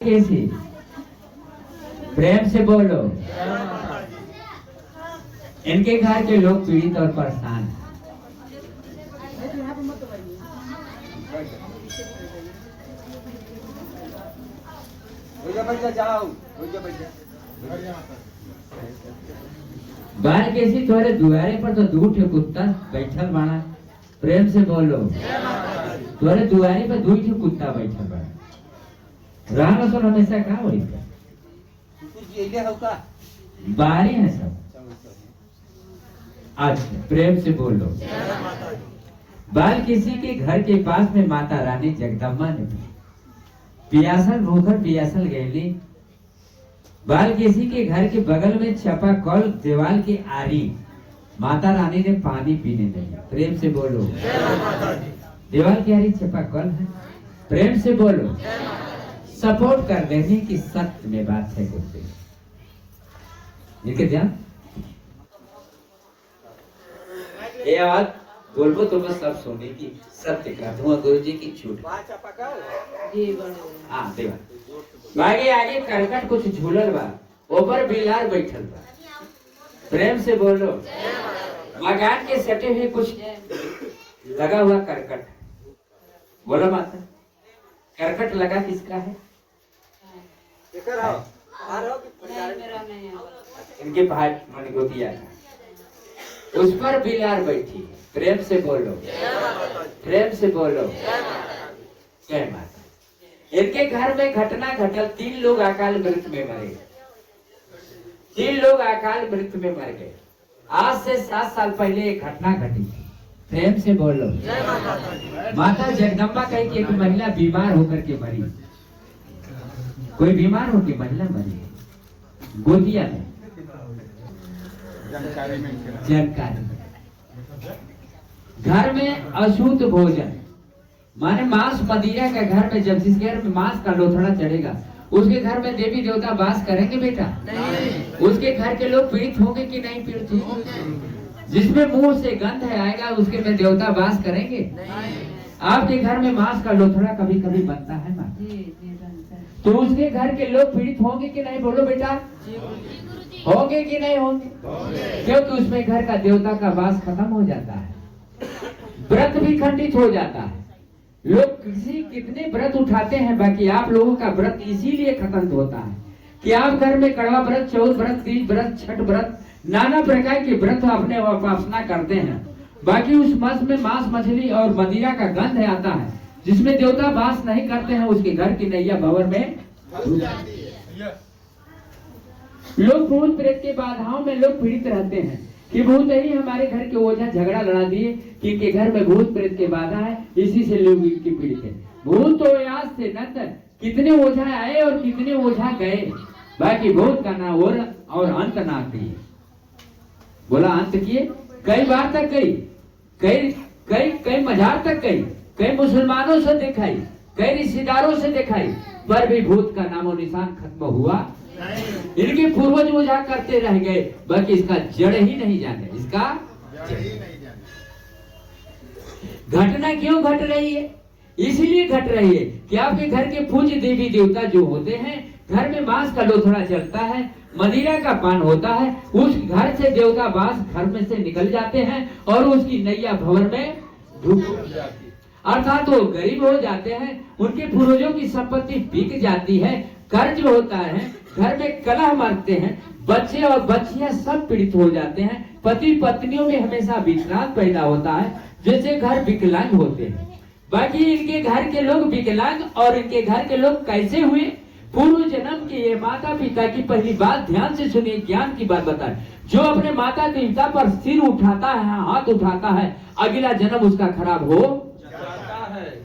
कैसी प्रेम से बोलो। इनके घर के लोग पीड़ित और परेशान हैं। बाहर कैसी थोड़े दुआरे पर तो दू ठे कुत्ता बैठल बाड़ा। प्रेम से बोलो। थोड़े दुआरे पर दू ठे कुत्ता बैठल बाड़ा। राम सुन हमेशा कहा वही बारी है सब। अच्छा प्रेम से बोलो। बाल किसी के घर के पास में माता रानी जगदम्बा ने पियासल होकर पियासल गैली। बाल किसी के घर के बगल में छपा कल दीवार की आरी माता रानी ने पानी पीने लगी। प्रेम से बोलो। दीवार की आरी छपा कल है। प्रेम से बोलो। सपोर्ट कर देने की सत्य में बात है गुरुजी। ध्यान ये बात बोलबो तो मैं सब सुने की सत्य कर दूंगा गुरुजी की छूट। हाँ देवा आगे आगे करकट कुछ झूलल बा ऊपर बिलार बैठल बा। प्रेम से बोलो। मकान के सटे हुए कुछ लगा हुआ करकट। बोलो माता करकट लगा किसका है? इनके भाई मन गोतिया उस पर बिलार बैठी। प्रेम से बोलो। प्रेम से बोलो। जय माता। इनके घर में घटना घटल। 3 लोग अकाल मृत्यु में मरे। 3 लोग अकाल मृत्यु में मर गए। आज से 7 साल पहले एक घटना घटी थी। प्रेम से बोलो। माता जगदम्बा कही कि एक महिला बीमार होकर के मरी। कोई बीमार होकर महिला मरी गोदिया में जानकारी घर में अशुद्ध भोजन माने मांस मदिरा का घर में जब जिस घर में मांस का लोथड़ा चढ़ेगा उसके घर में देवी देवता वास करेंगे बेटा? नहीं। उसके घर के लोग पीड़ित होंगे कि नहीं पीड़ित होंगे? जिसमें मुंह से गंध आएगा उसके में देवता वास करेंगे? नहीं। आपके घर में मांस का लोथड़ा कभी कभी बनता है माँ, तो उसके घर के लोग पीड़ित होंगे कि नहीं? बोलो बेटा होंगे कि नहीं होंगे? क्योंकि उसमें घर का देवता का वास खत्म हो जाता है। व्रत भी खंडित हो जाता है। लोग कितने व्रत उठाते हैं बाकी आप लोगों का व्रत इसीलिए खत्म होता है कि आप घर में कड़वा व्रत, चौथ व्रत, तीज व्रत, छठ व्रत, नाना प्रकार के व्रत अपने उपासना करते हैं। बाकी उस मास में मांस मछली और मदिरा का गंध आता है जिसमें देवता वास नहीं करते हैं। उसके घर की नैया भंवर में लोग भूत प्रेत के बाधाओं में लोग पीड़ित रहते हैं कि भूत ही हमारे घर के ओझा झगड़ा लड़ा दिए कि इनके घर में भूत प्रेत के बाधा है, इसी से लोग इनकी पीड़ित है। भूत तो याद से न कितने ओझा आए और कितने ओझा गए, बाकी भूत का ना और अंत ना किए। बोला अंत किए कई बार तक गई, कई मजार तक गई, कई मुसलमानों से दिखाई, कई रिश्तेदारों से दिखाई, पर भी भूत का नामो निशान खत्म हुआ। इनके पूर्वज ओझा करते रह गए, बाकी इसका जड़ ही नहीं जाने। इसका घटना क्यों घट रही है? इसलिए घट रही है कि आपके घर के पूज्य देवी देवता जो होते हैं, घर में मांस का लोथड़ा चलता है, मदिरा का पान होता है, उस घर से देवता वास घर में से निकल जाते हैं और उसकी नैया भंवर में डूब जाती है। अर्थात वो गरीब हो जाते हैं, उनके पूर्वजों की संपत्ति बिक जाती है, कर्ज होता है, घर में कलह मरते हैं, बच्चे और बच्चियां सब पीड़ित हो जाते हैं, पति पत्नियों में हमेशा विश्रांत पैदा होता है, जैसे घर विकलांग होते हैं। बाकी इनके घर के लोग विकलांग और इनके घर के लोग कैसे हुए? पूर्व जन्म के ये माता पिता की पहली बात ध्यान से सुनिए, ज्ञान की बात बताए। जो अपने माता पिता पर सिर उठाता है, हाथ उठाता है, अगला जन्म उसका खराब हो जाता है।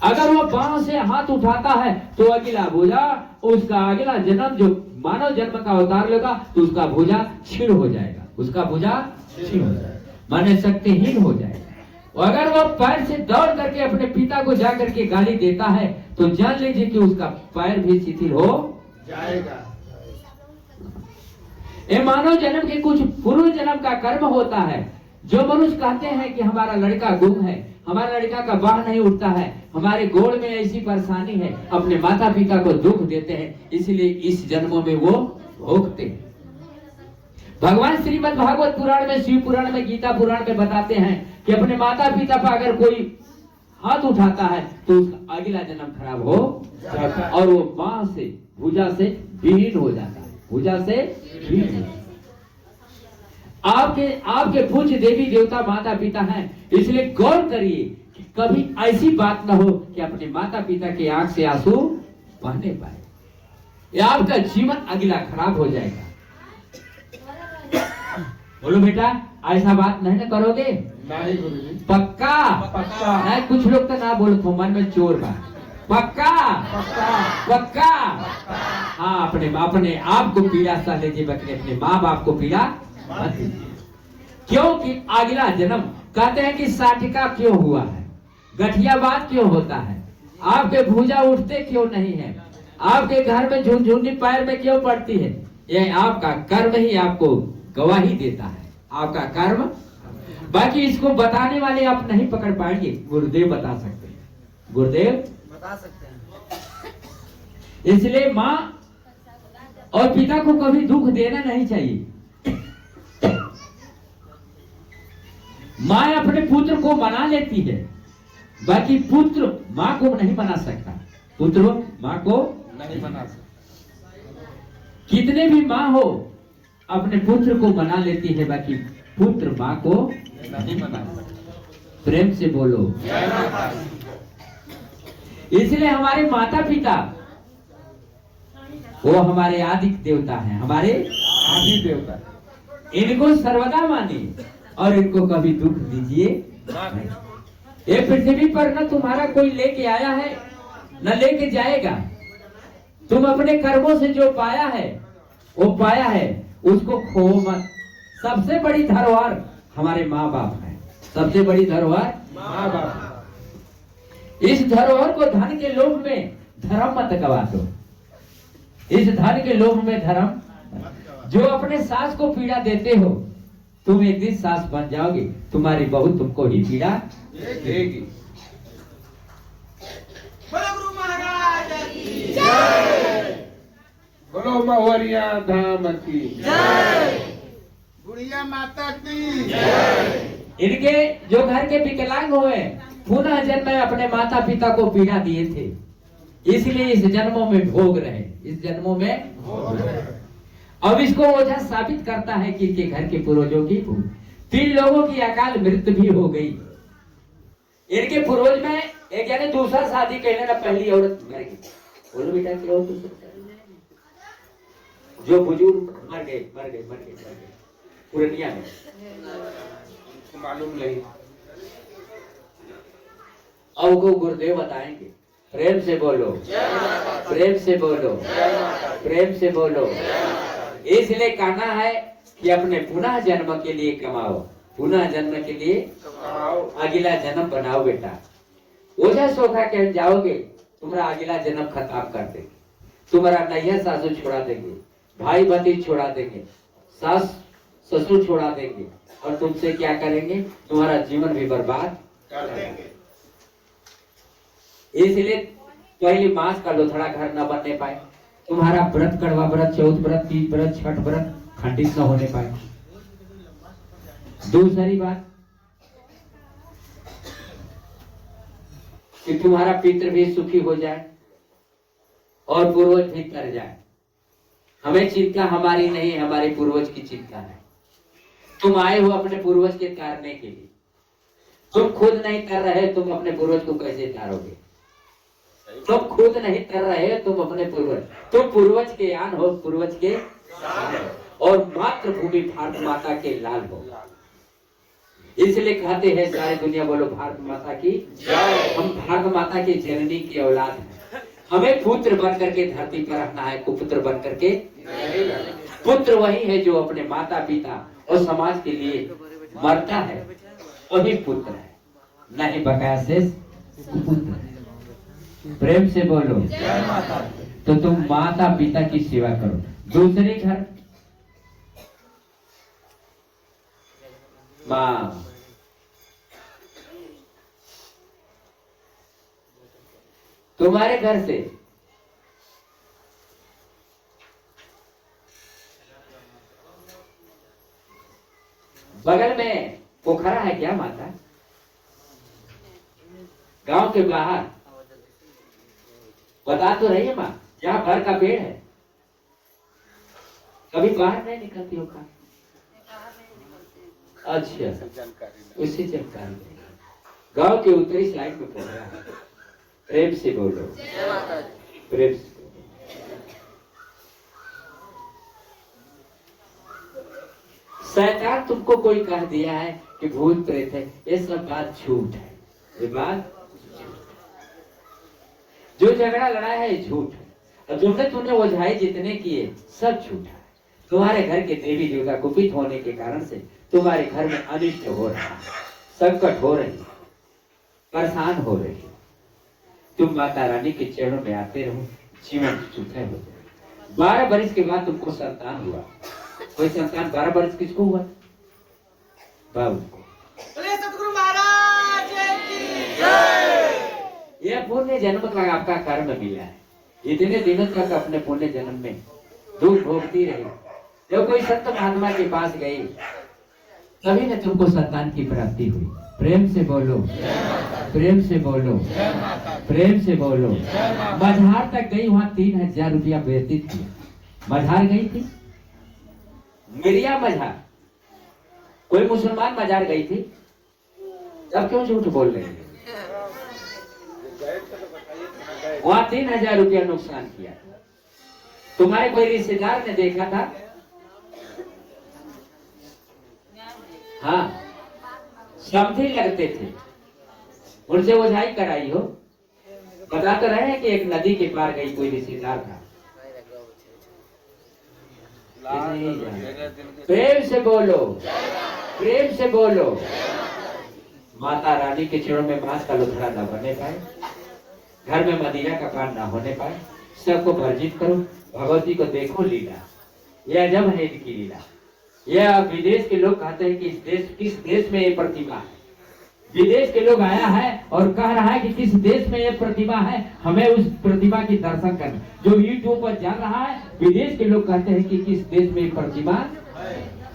अगर वो पांव से हाथ उठाता है तो अगला भुजा उसका अगला जन्म जो मानव जन्म का अवतार लेगा तो उसका भुजा छीण हो जाएगा, उसका भुजा छीण हो जाएगा, माने शक्तिहीन हो जाएगा। अगर वो पैर से दौड़ करके अपने पिता को जाकर के गाली देता है तो जान लीजिए कि उसका पैर भी शिथिल हो जाएगा। ये मानव जन्म के कुछ पूर्व जन्म का कर्म होता है जो मनुष्य कहते हैं कि हमारा लड़का गुम है, हमारा लड़का का बाह नहीं उठता है, हमारे गोड़ में ऐसी परेशानी है, अपने माता पिता को दुख देते हैं, इसलिए इस जन्मों में वो भोगते हैं। भगवान श्रीमद् भागवत पुराण में, शिव पुराण में, गीता पुराण में बताते हैं कि अपने माता पिता पर अगर कोई हाथ उठाता है तो उसका अगला जन्म खराब हो जाता है और वो बाह से, भुजा से विहीन हो जाता है, भुजा से विहीन। आपके पूज्य देवी देवता माता पिता हैं, इसलिए गौर करिए कि कभी ऐसी बात ना हो कि अपने माता पिता के आंख से आंसू बहने पाए, या आपका जीवन अगला खराब हो जाएगा। बोलो बेटा, ऐसा बात नहीं ना करोगे? नहीं गुरुजी। पक्का? पक्का। नहीं, कुछ लोग तो ना बोलो तो मन में चोर बा। पक्का? पक्का। पक्का? हाँ, अपने आप को पीड़ा सह लीजिए, अपने माँ बाप को पीड़ा मत दीजिए। क्योंकि अगला जन्म कहते हैं कि साटिका क्यों हुआ है, गठियावाद क्यों होता है, आपके भुजा उठते क्यों नहीं है, आपके घर में झुनझुनी पैर में क्यों पड़ती है, ये आपका कर्म ही आपको गवाही देता है, आपका कर्म। बाकी इसको बताने वाले आप नहीं पकड़ पाएंगे, गुरुदेव बता सकते हैं, गुरुदेव बता सकते हैं। इसलिए माँ और पिता को कभी दुख देना नहीं चाहिए। माँ अपने पुत्र को मना लेती है, बाकी पुत्र माँ को नहीं मना सकता, पुत्र माँ को नहीं बना सकते। कितने भी माँ हो अपने पुत्र को मना लेती है, बाकी पुत्र माँ को नहीं बना सकते। प्रेम से बोलो। इसलिए हमारे माता पिता वो हमारे आदि देवता हैं, हमारे आदि देवता। इनको सर्वदा मानिए और इनको कभी दुख दीजिए नहीं। ये पृथ्वी पर न तुम्हारा कोई लेके आया है न लेके जाएगा, तुम अपने कर्मों से जो पाया है वो पाया है, उसको खो मत। सबसे बड़ी धरोहर हमारे माँ बाप है, सबसे बड़ी धरोहर माँ बाप। इस धरोहर को धन के लोभ में धर्म मत गवा दो, इस धन के लोभ में धर्म। जो अपने सास को पीड़ा देते हो, तुम एक दिन सास बन जाओगे, तुम्हारी बहू तुमको ही पीड़ा देगी। बोलो गुरु महाराज की जय। बोलो महुरिया धाम की जय। बुढ़िया माता की जय। इनके जो घर के विकलांग हुए पुनः जन्म में अपने माता पिता को पीड़ा दिए थे, इसलिए इस जन्मों में भोग रहे, इस जन्मों में भोग रहे। अब इसको ओझा साबित करता है कि इनके घर के पूर्वजों की 3 लोगों की अकाल मृत्यु भी हो गई। इनके पूर्वज में एक यानी दूसरा शादी कहने ना, पहली औरत मर गई। बोलो बेटा क्या हो, जो बुजुर्ग मर गए पुरनिया में, मालूम नहीं। अब को गुरुदेव बताएंगे। प्रेम से बोलो, प्रेम से बोलो, प्रेम से बोलो। इसलिए कहना है कि अपने पुनः जन्म के लिए कमाओ, पुनः जन्म के लिए अगला जन्म बनाओ बेटा। ओझा सोखा कह जाओगे, तुम्हारा अगला जन्म खत्म कर देंगे, तुम्हारा नैया सासू छोड़ा देंगे, भाई भतीज छोड़ा देंगे, सास ससुर छोड़ा देंगे, और तुमसे क्या करेंगे, तुम्हारा जीवन भी बर्बाद कर देंगे। इसलिए पहले मांस का लोथड़ा घर न बनने पाए, तुम्हारा व्रत, कड़वा व्रत, चौथ व्रत, तीज व्रत, छठ व्रत खंडित न होने पाए। दूसरी बात कि तुम्हारा पितृ भी सुखी हो जाए और पूर्वज भी तर जाए। हमें चिंता हमारी नहीं है, हमारे पूर्वज की चिंता है। तुम आए हो अपने पूर्वज के तारने के लिए, तुम खुद नहीं तर रहे, तुम अपने पूर्वज को कैसे तारोगे? तुम खुद नहीं कर रहे, तुम अपने पूर्वज, तुम पूर्वज के आन हो, पूर्वज के और मातृभूमि भारत माता के लाल हो। इसलिए कहते हैं सारी दुनिया बोलो भारत माता की जय। हम भारत माता की जननी की औलाद हैं, हमें पुत्र बन करके धरती पर रहना है, कुपुत्र बन करके। पुत्र वही है जो अपने माता पिता और समाज के लिए मरता है, वही पुत्र है, नहीं बकाया शेष कुपुत्र है। प्रेम से बोलो जय माता। तो तुम माता पिता की सेवा करो। दूसरे घर माँ तुम्हारे घर से बगल में पोखरा है क्या माता? गांव के बाहर बता तो रही है माँ, जहाँ भर का पेड़ है। कभी बाहर नहीं निकलती हो का? अच्छा, उसी जानकारी गांव के उत्तरी साइड में पोखरा है। प्रेम से बोलो, प्रेम से। शैतान तुमको कोई कह दिया है कि भूत प्रेत है, ये सब बात झूठ है। ये बात जो झगड़ा लड़ा है ये झूठ है, और तुमने ओझाई जितने किए सब झूठा है। तुम्हारे घर के देवी देवता कुपित होने के कारण से तुम्हारे घर में अनिष्ट हो रहा है, संकट हो रही है, परेशान हो रही है। तुम माता रानी के चरणों में आते रहो, जीवन सुखमय हो जाए। 12 वर्ष के बाद तुमको संतान हुआ। कोई संतान 12 वर्ष किसको हुआ? बाबू को। बोले सतगुरु महाराज की जय। यह पुण्य जन्म का आपका कर्म मिला है। इतने दिनों तक अपने पुण्य जन्म में दुख भोगती रही। जब कोई संत महात्मा के पास गई तभी न तुमको संतान की प्राप्ति हुई। प्रेम से बोलो, प्रेम से बोलो, प्रेम से बोलो। मझार तक गई, वहां 3000 रुपया व्यतीत किया। मझार गई थी, मिरिया मझार, कोई मुसलमान मजार गई थी। अब क्यों झूठ बोल रहे हैं? वहां 3000 रुपया नुकसान किया। तुम्हारे कोई रिश्तेदार ने देखा था? हाँ, समझी लगते थे, उनसे ओझाई कराई हो। बता तो रहे हैं कि एक नदी के पार गई, कोई रिश्तेदार था। प्रेम से बोलो, प्रेम से बोलो। माता रानी के चरणों में मांस का लुथड़ा न बने पाए, घर में मदिरा का पान न होने पाए, सबको वर्जित करो। भगवती को देखो लीला, यह अजब है इनकी लीला। यह विदेश के लोग कहते हैं कि किस देश में ये प्रतिभा है। विदेश के लोग आया है और कह रहा है कि किस देश में यह प्रतिभा है, हमें उस प्रतिभा की दर्शन करना। जो यूट्यूब पर जा रहा है, विदेश के लोग कहते हैं कि किस देश में प्रतिभा,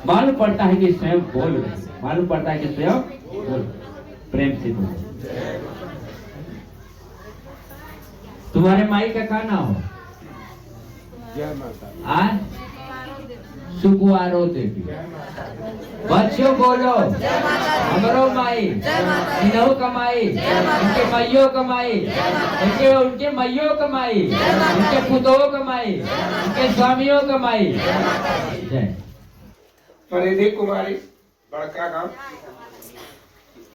मालूम पड़ता है कि स्वयं बोल रहे, मालूम पड़ता है कि स्वयं बोल। प्रेम से बोलो। तुम्हारे माई का क्या नाम हो? जय माता। आज सुकुआरो देवी। बच्चों बोलो, हमरो माई, इनहु कमाई, इनके मैयो कमाई, उनके मैयो कमाई, उनके पुतों कमाई, उनके स्वामियों कमाई। जय। परिधि कुमारी, बड़का गांव।